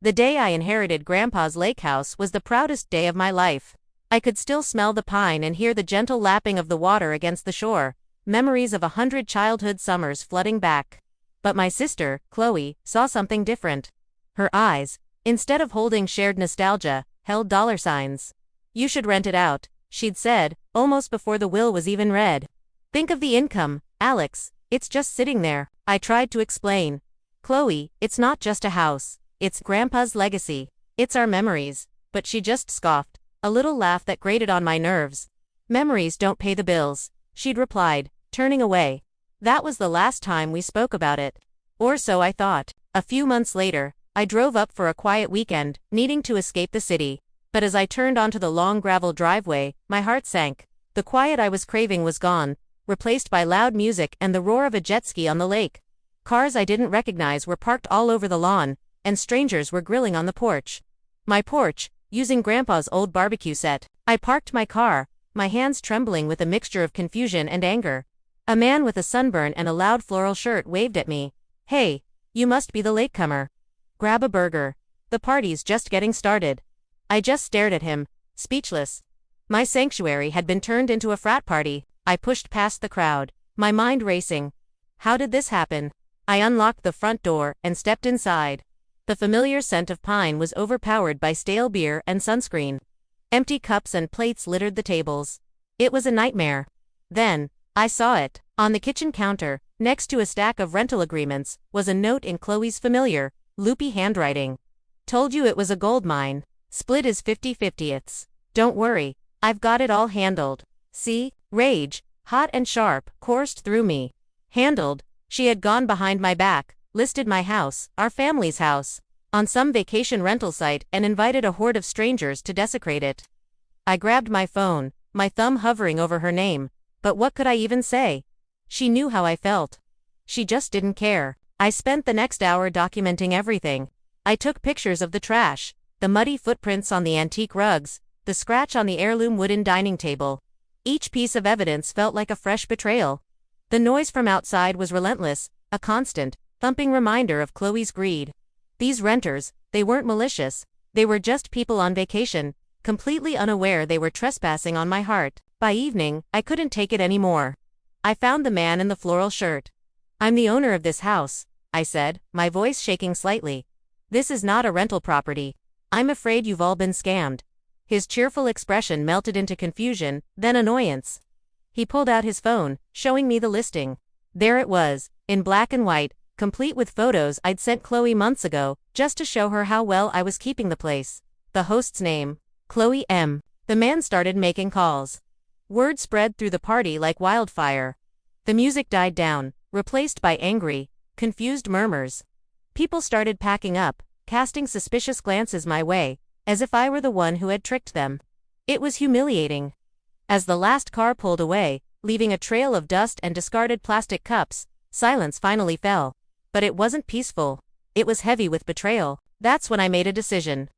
The day I inherited Grandpa's lake house was the proudest day of my life. I could still smell the pine and hear the gentle lapping of the water against the shore, memories of 100 childhood summers flooding back. But my sister, Chloe, saw something different. Her eyes, instead of holding shared nostalgia, held dollar signs. "You should rent it out," she'd said, almost before the will was even read. "Think of the income, Alex, it's just sitting there." I tried to explain. "Chloe, it's not just a house. It's Grandpa's legacy. It's our memories." But she just scoffed, a little laugh that grated on my nerves. "Memories don't pay the bills," she'd replied, turning away. That was the last time we spoke about it. Or so I thought. A few months later, I drove up for a quiet weekend, needing to escape the city. But as I turned onto the long gravel driveway, my heart sank. The quiet I was craving was gone, replaced by loud music and the roar of a jet ski on the lake. Cars I didn't recognize were parked all over the lawn, and strangers were grilling on the porch. My porch, using Grandpa's old barbecue set. I parked my car, my hands trembling with a mixture of confusion and anger. A man with a sunburn and a loud floral shirt waved at me. "Hey, you must be the latecomer. Grab a burger. The party's just getting started." I just stared at him, speechless. My sanctuary had been turned into a frat party. I pushed past the crowd, my mind racing. How did this happen? I unlocked the front door and stepped inside. The familiar scent of pine was overpowered by stale beer and sunscreen. Empty cups and plates littered the tables. It was a nightmare. Then, I saw it. On the kitchen counter, next to a stack of rental agreements, was a note in Chloe's familiar, loopy handwriting. "Told you it was a gold mine. Split is 50/50ths. Don't worry, I've got it all handled." See? Rage, hot and sharp, coursed through me. Handled? She had gone behind my back, listed my house, our family's house, on some vacation rental site and invited a horde of strangers to desecrate it. I grabbed my phone, my thumb hovering over her name. But what could I even say? She knew how I felt. She just didn't care. I spent the next hour documenting everything. I took pictures of the trash, the muddy footprints on the antique rugs, the scratch on the heirloom wooden dining table. Each piece of evidence felt like a fresh betrayal. The noise from outside was relentless, a constant, thumping reminder of Chloe's greed. These renters, they weren't malicious. They were just people on vacation, completely unaware they were trespassing on my heart. By evening, I couldn't take it anymore. I found the man in the floral shirt. "I'm the owner of this house," I said, my voice shaking slightly. "This is not a rental property. I'm afraid you've all been scammed." His cheerful expression melted into confusion, then annoyance. He pulled out his phone, showing me the listing. There it was, in black and white, complete with photos I'd sent Chloe months ago, just to show her how well I was keeping the place. The host's name, Chloe M. The man started making calls. Word spread through the party like wildfire. The music died down, replaced by angry, confused murmurs. People started packing up, casting suspicious glances my way, as if I were the one who had tricked them. It was humiliating. As the last car pulled away, leaving a trail of dust and discarded plastic cups, silence finally fell. But it wasn't peaceful. It was heavy with betrayal. That's when I made a decision.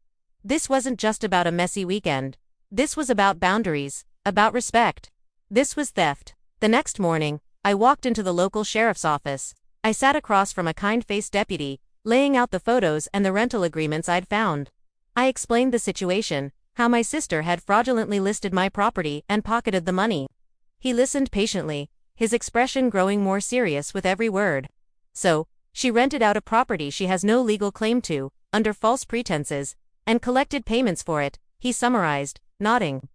This wasn't just about a messy weekend. This was about boundaries. About respect. This was theft. The next morning, I walked into the local sheriff's office. I sat across from a kind-faced deputy, laying out the photos and the rental agreements I'd found. I explained the situation, how my sister had fraudulently listed my property and pocketed the money. He listened patiently, his expression growing more serious with every word. "So, she rented out a property she has no legal claim to, under false pretenses, and collected payments for it," he summarized, nodding.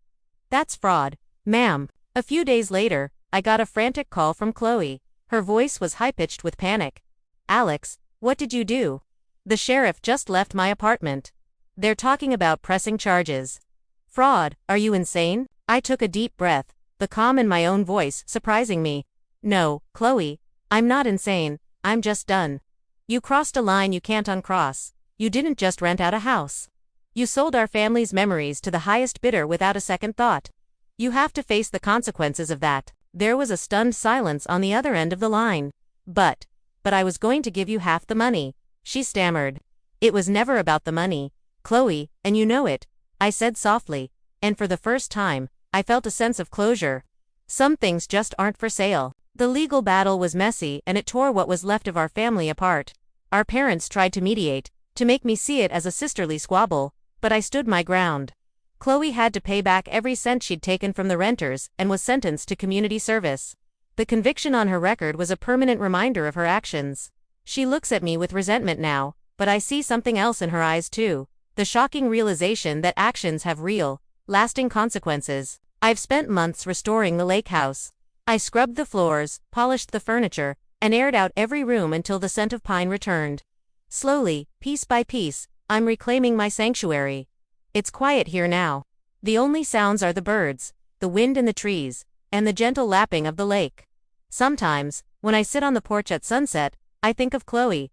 "That's fraud, ma'am." A few days later, I got a frantic call from Chloe. Her voice was high-pitched with panic. "Alex, what did you do? The sheriff just left my apartment. They're talking about pressing charges." "Fraud, are you insane?" I took a deep breath, the calm in my own voice surprising me. "No, Chloe, I'm not insane, I'm just done. You crossed a line you can't uncross. You didn't just rent out a house. You sold our family's memories to the highest bidder without a second thought. You have to face the consequences of that." There was a stunned silence on the other end of the line. But I was going to give you half the money," she stammered. "It was never about the money, Chloe, and you know it," I said softly, and for the first time, I felt a sense of closure. Some things just aren't for sale. The legal battle was messy and it tore what was left of our family apart. Our parents tried to mediate, to make me see it as a sisterly squabble, but I stood my ground. Chloe had to pay back every cent she'd taken from the renters and was sentenced to community service. The conviction on her record was a permanent reminder of her actions. She looks at me with resentment now, but I see something else in her eyes too, the shocking realization that actions have real, lasting consequences. I've spent months restoring the lake house. I scrubbed the floors, polished the furniture, and aired out every room until the scent of pine returned. Slowly, piece by piece, I'm reclaiming my sanctuary. It's quiet here now. The only sounds are the birds, the wind in the trees, and the gentle lapping of the lake. Sometimes, when I sit on the porch at sunset, I think of Chloe.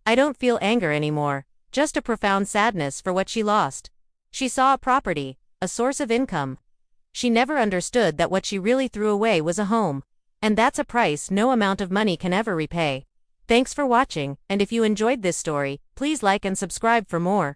I don't feel anger anymore, just a profound sadness for what she lost. She saw a property, a source of income. She never understood that what she really threw away was a home. And that's a price no amount of money can ever repay. Thanks for watching, and if you enjoyed this story, please like and subscribe for more.